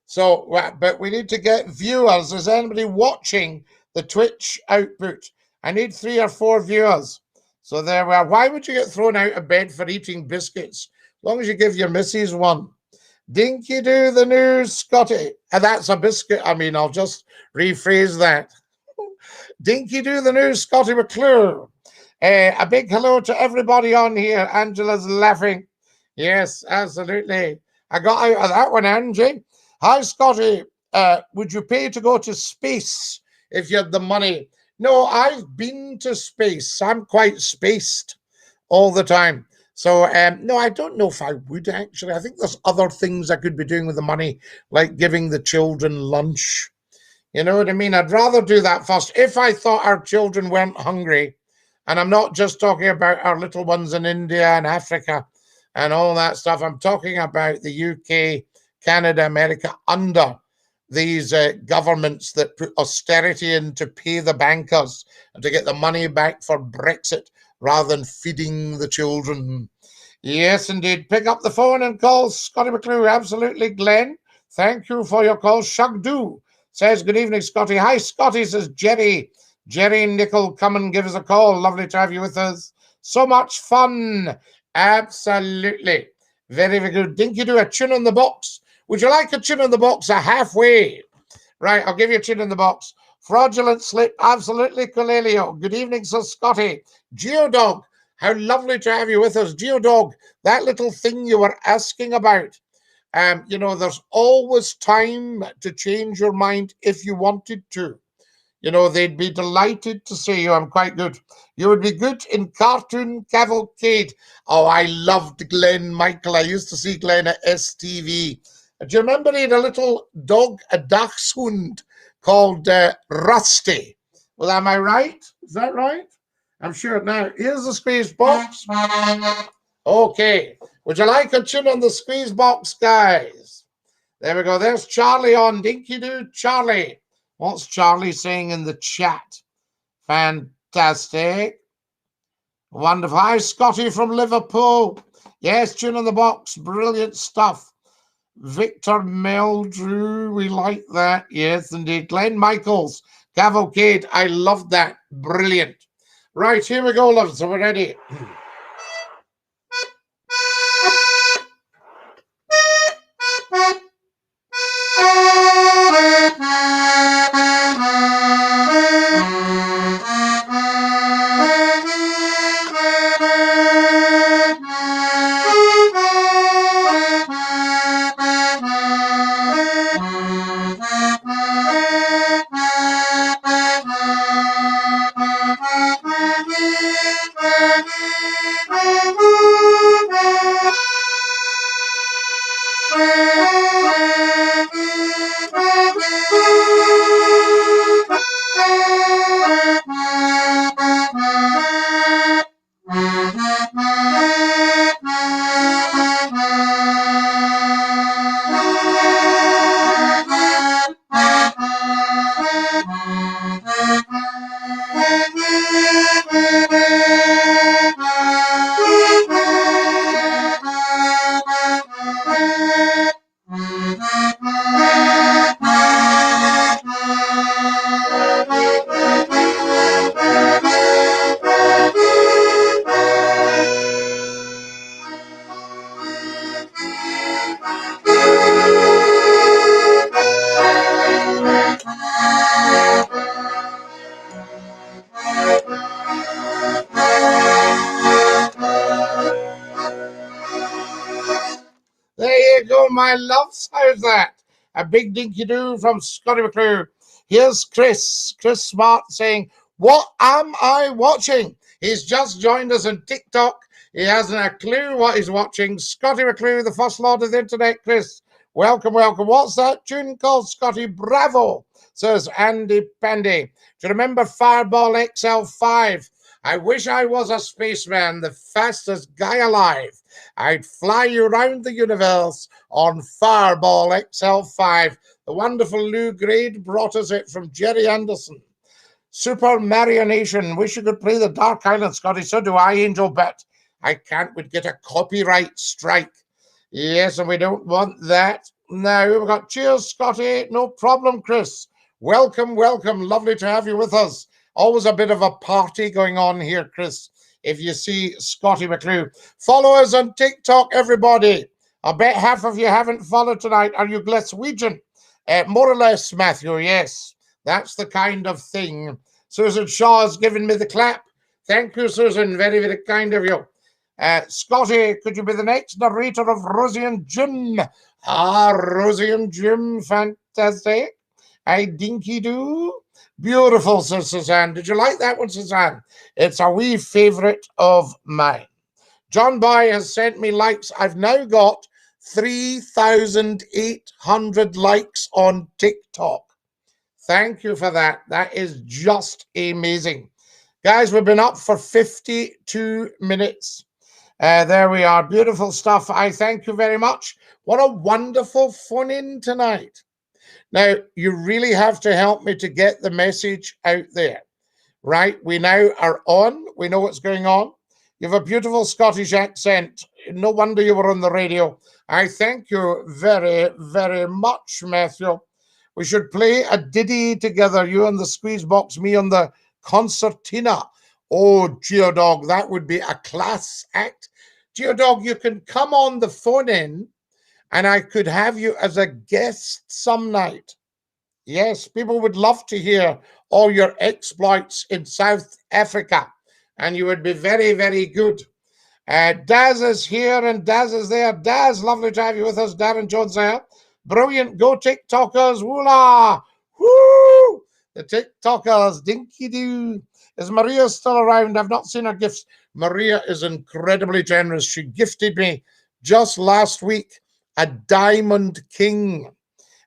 So, but we need to get viewers. Is anybody watching the Twitch output? I need 3 or 4 viewers. So there we are. Why would you get thrown out of bed for eating biscuits? As long as you give your missus one. Dinky do the news, Scotty. And that's a biscuit. I mean, I'll just rephrase that. Dinky do the news, SCOTTIE McCLUE. A big hello to everybody on here. Angela's laughing. Yes, absolutely. I got out of that one, Angie. Hi, Scotty. Would you pay to go to space if you had the money? No, I've been to space. I'm quite spaced all the time. So, no, I don't know if I would, actually. I think there's other things I could be doing with the money, like giving the children lunch. You know what I mean? I'd rather do that first. If I thought our children weren't hungry, and I'm not just talking about our little ones in India and Africa and all that stuff. I'm talking about the UK, Canada, America, under these governments that put austerity in to pay the bankers and to get the money back for Brexit rather than feeding the children. Yes, indeed. Pick up the phone and call SCOTTIE McCLUE. Absolutely, Glenn. Thank you for your call. Shugdu says, good evening, Scotty. Hi, Scotty, says Jerry. Jerry Nickel, come and give us a call. Lovely to have you with us. So much fun. Absolutely. Very, very good. Dinky do a tune in the box. Would you like a tune in the box? A halfway. Right, I'll give you a tune in the box. Fraudulent slip. Absolutely, Colelio. Good evening, Sir Scotty. Geodog, how lovely to have you with us. Geodog, that little thing you were asking about. You know, there's always time to change your mind if you wanted to. You know, they'd be delighted to see you. I'm quite good. You would be good in Cartoon Cavalcade. Oh, I loved Glenn Michael. I used to see Glenn at STV. Do you remember he had a little dog, a dachshund, called Rusty? Well, am I right? Is that right? I'm sure. Now, here's the squeeze box. Okay. Would you like a tune on the squeeze box, guys? There we go. There's Charlie on Dinky Doo. Charlie. What's Charlie saying in the chat? Fantastic. Wonderful. Hi, Scotty from Liverpool. Yes, tune on the box. Brilliant stuff. Victor Meldrew. We like that. Yes, indeed. Glenn Michaels. Cavalcade. I love that. Brilliant. Right, here we go, love. So we're ready. There you go, my loves. How's that? A big dinky do from SCOTTIE McCLUE. Here's Chris. Chris Smart saying, what am I watching? He's just joined us on TikTok. He hasn't a clue what he's watching. SCOTTIE McCLUE, the first lord of the internet, Chris. Welcome, welcome. What's that tune called, Scotty? Bravo, says Andy Pandy. Do you remember Fireball XL5? I wish I was a spaceman, the fastest guy alive. I'd fly you around the universe on Fireball XL5. The wonderful Lou Grade brought us it from Jerry Anderson. Super Mario Nation. Wish you could play the Dark Island, Scotty. So do I, Angel, but I can't. We'd get a copyright strike. Yes, and we don't want that. Now, we've got cheers, Scotty. No problem, Chris. Welcome, welcome. Lovely to have you with us. Always a bit of a party going on here, Chris, if you see Scottie McClue. Follow us on TikTok, everybody. I bet half of you haven't followed tonight. Are you Glaswegian? More or less, Matthew, yes. That's the kind of thing. Susan Shaw has given me the clap. Thank you, Susan. Very, very kind of you. Scotty, could you be the next narrator of Rosie and Jim? Ah, Rosie and Jim, fantastic. I dinky do. Beautiful, says Suzanne. Did you like that one, Suzanne? It's a wee favourite of mine. John Boy has sent me likes. I've now got 3,800 likes on TikTok. Thank you for that. That is just amazing. Guys, we've been up for 52 minutes. There we are. Beautiful stuff. I thank you very much. What a wonderful phone-in tonight. Now, you really have to help me to get the message out there, right? We now are on. We know what's going on. You have a beautiful Scottish accent. No wonder you were on the radio. I thank you very, very much, Matthew. We should play a ditty together. You on the squeeze box, me on the concertina. Oh, Geodog, that would be a class act. Geodog, you can come on the phone in and I could have you as a guest some night. Yes, people would love to hear all your exploits in South Africa, and you would be very, very good. Daz is here and Daz is there. Daz, lovely to have you with us. Darren Jones there. Brilliant. Go TikTokers. Woola. Woo! The TikTokers. Dinky doo. Is Maria still around? I've not seen her gifts. Maria is incredibly generous. She gifted me just last week a Diamond King.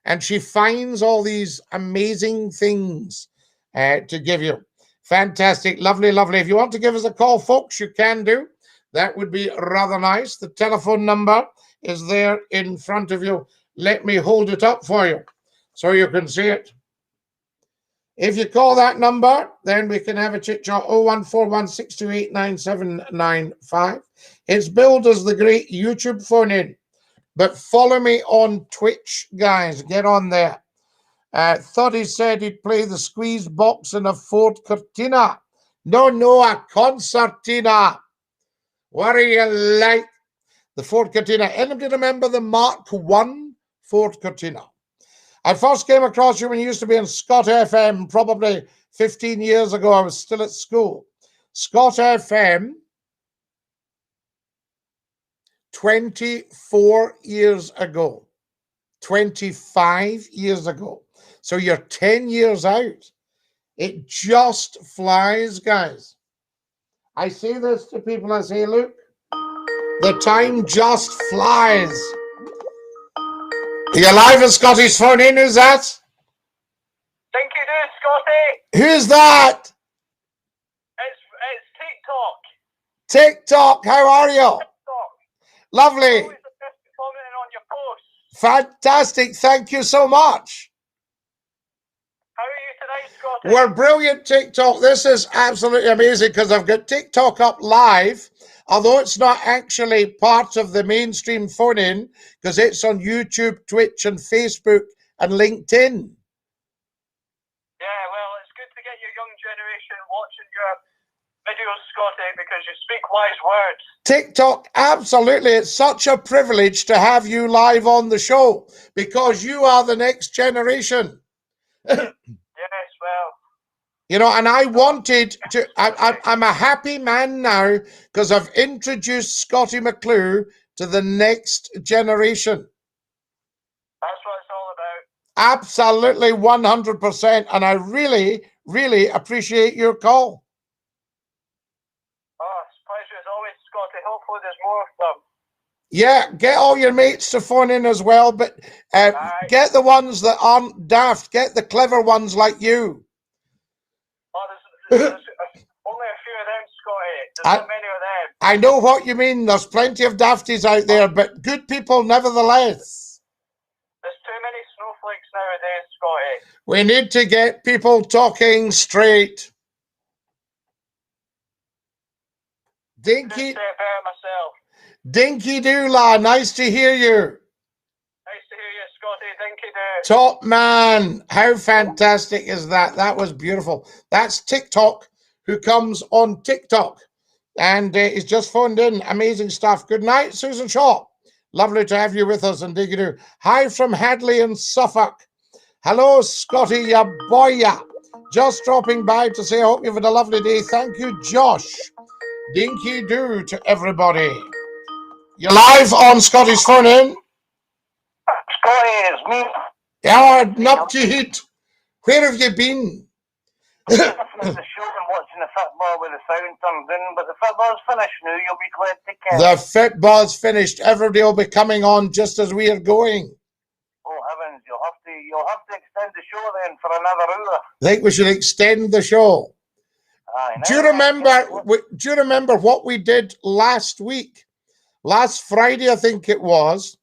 And she finds all these amazing things to give you. Fantastic. Lovely, lovely. If you want to give us a call, folks, you can do. That would be rather nice. The telephone number is there in front of you. Let me hold it up for you so you can see it. If you call that number, then we can have a chit-chat. 01416289795. It's billed as the great YouTube phone-in. But follow me on Twitch, guys. Get on there. Thought he said he'd play the squeeze box in a Ford Cortina. No, a concertina. What do you like? The Ford Cortina. Anybody remember the Mark I Ford Cortina? I first came across you when you used to be on Scott FM, probably 15 years ago. I was still at school. Scott FM, 24 years ago, 25 years ago. So you're 10 years out. It just flies, guys. I say this to people, I say, look, the time just flies. Are you live at Scotty's phone in? Who's that? Think you do, Scotty? Who's that? It's TikTok. TikTok, how are you? TikTok. Lovely. Always the best commenting on your posts. Fantastic. Thank you so much. How are you tonight, Scotty? We're brilliant, TikTok. This is absolutely amazing because I've got TikTok up live, although it's not actually part of the mainstream phone-in because it's on YouTube, Twitch, and Facebook, and LinkedIn. Yeah, well, it's good to get your young generation watching your videos, Scotty, because you speak wise words. TikTok, absolutely. It's such a privilege to have you live on the show because you are the next generation. Yes, well. You know, and I wanted to, I'm a happy man now because I've introduced Scottie McClue to the next generation. That's what it's all about. Absolutely 100%. And I really, really appreciate your call. Oh, it's a pleasure as always, Scotty. Hopefully there's more of them. Yeah, get all your mates to phone in as well, but get the ones that aren't daft. Get the clever ones like you. Oh, there's only a few of them, Scotty. There's not many of them. I know what you mean. There's plenty of dafties out there, but good people nevertheless. There's too many snowflakes nowadays, Scotty. We need to get people talking straight. Dinky, myself. Dinky Doola, nice to hear you. Nice to hear you, Scotty. Dinky Doo. Top man. How fantastic is that? That was beautiful. That's TikTok, who comes on TikTok. And he's just phoned in. Amazing stuff. Good night, Susan Shaw. Lovely to have you with us. And Dinky Doo. Hi from Hadley in Suffolk. Hello, Scotty, ya boy. Ya. Just dropping by to say I hope you've had a lovely day. Thank you, Josh. Dinky Doo to everybody. You're live on Scotty's phone in. Scotty, it's me. Yeah, Nupty Heat. Where have you been? I'm listening to the show and watching the football with the sound turned in, but the football's finished now. You'll be glad to catch. The football's finished. Everybody will be coming on just as we are going. Oh heavens, you'll have to extend the show then for another hour. I think we should extend the show. Do you remember what we did last week? Last Friday, I think it was.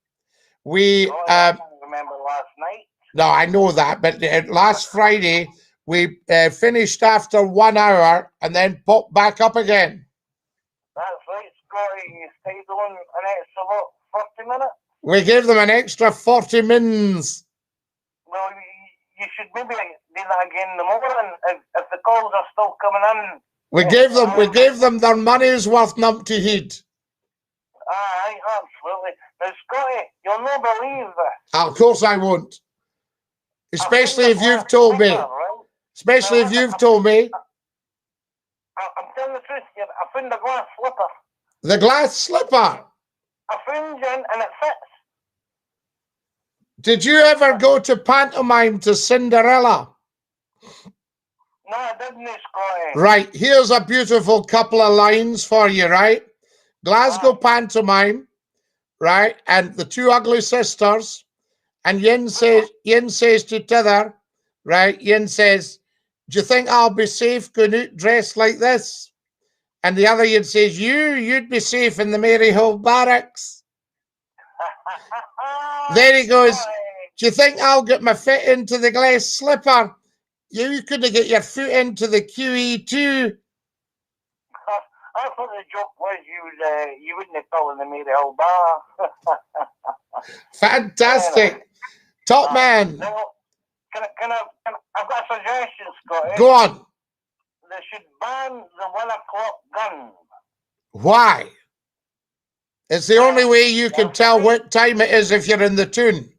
I can't remember last night. No, I know that, but last Friday we finished after 1 hour and then popped back up again. That's right, Scotty. You stayed on an extra 40 minutes. We gave them an extra 40 minutes. Well, you should maybe do that again in the morning if the calls are still coming in. We gave them their money's worth, Numpty Heat. Aye, absolutely. Now, Scotty, you'll not believe this. Of course I won't. Especially if you've told me. Especially if you've told me. I'm telling the truth here. I found the glass slipper. The glass slipper? I found it and it fits. Did you ever go to pantomime to Cinderella? No, I didn't, Scotty. Right, here's a beautiful couple of lines for you, right? Glasgow pantomime, right? And the two ugly sisters. And Yin says to t'other, right? Yin says, do you think I'll be safe going out dressed like this? And the other Yin says, you'd be safe in the Maryhill barracks. There he goes, do you think I'll get my foot into the glass slipper? You couldn't get your foot into the QE2. I thought the joke was you wouldn't have fell in the Maryhill bar. Fantastic. Top man. No, I've got a suggestion, Scotty. Go on. They should ban the 1 o'clock gun. Why? It's the only way you can tell what time it is if you're in the tune.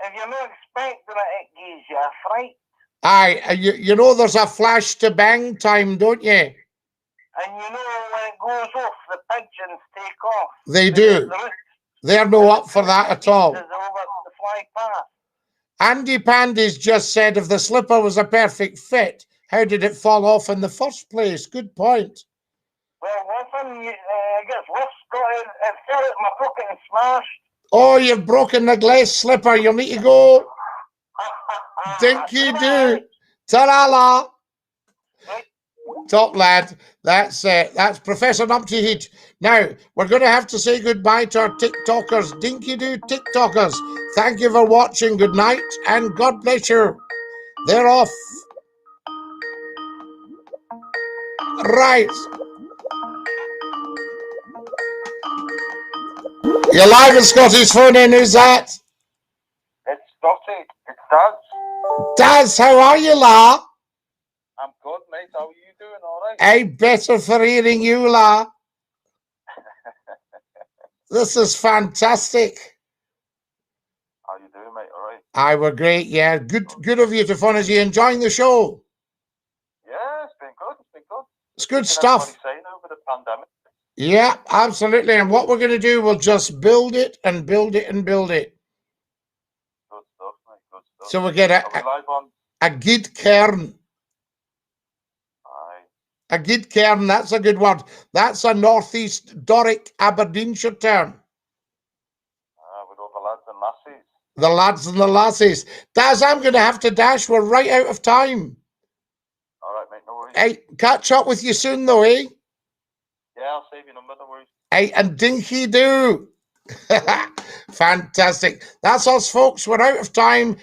If you're not expecting it gives you a fright. Aye, you know there's a flash to bang time, don't you? And you know when it goes off, the pigeons take off. They do. They're no up for that at all. Andy Pandy's just said if the slipper was a perfect fit, how did it fall off in the first place? Good point. Well, listen, I guess what's got it fell out of my pocket and smashed. Oh, you've broken the glass slipper. You'll need to go. Dinky Doo. Ta-ra-la. Top lad. That's Professor Numpty Heat. Now, we're going to have to say goodbye to our TikTokers. Dinky Doo TikTokers. Thank you for watching. Good night and God bless you. They're off. Right. You're live in Scotty's phone in. Who's that? It's Scotty. It's Daz. Daz, how are you, la? I'm good, mate. How are you doing? All right? I'm better for hearing you, la. This is fantastic. How you doing, mate? All right? I were great, yeah. Good of you to phone us. You enjoying the show? Yeah, it's been good. It's been good. It's good stuff. Saying over the pandemic. Yeah, absolutely. And what we're going to do, we'll just build it and build it and build it. Good stuff, mate. Good stuff. So we get a good cairn. Aye. A good cairn, that's a good word. That's a northeast Doric Aberdeenshire term. The lads and the lasses. Daz, I'm going to have to dash. We're right out of time. All right, mate, no worries. Hey, catch up with you soon, though, eh? Yeah, I'll save your number, no worries. Hey, and dinky do. Fantastic. That's us, folks. We're out of time.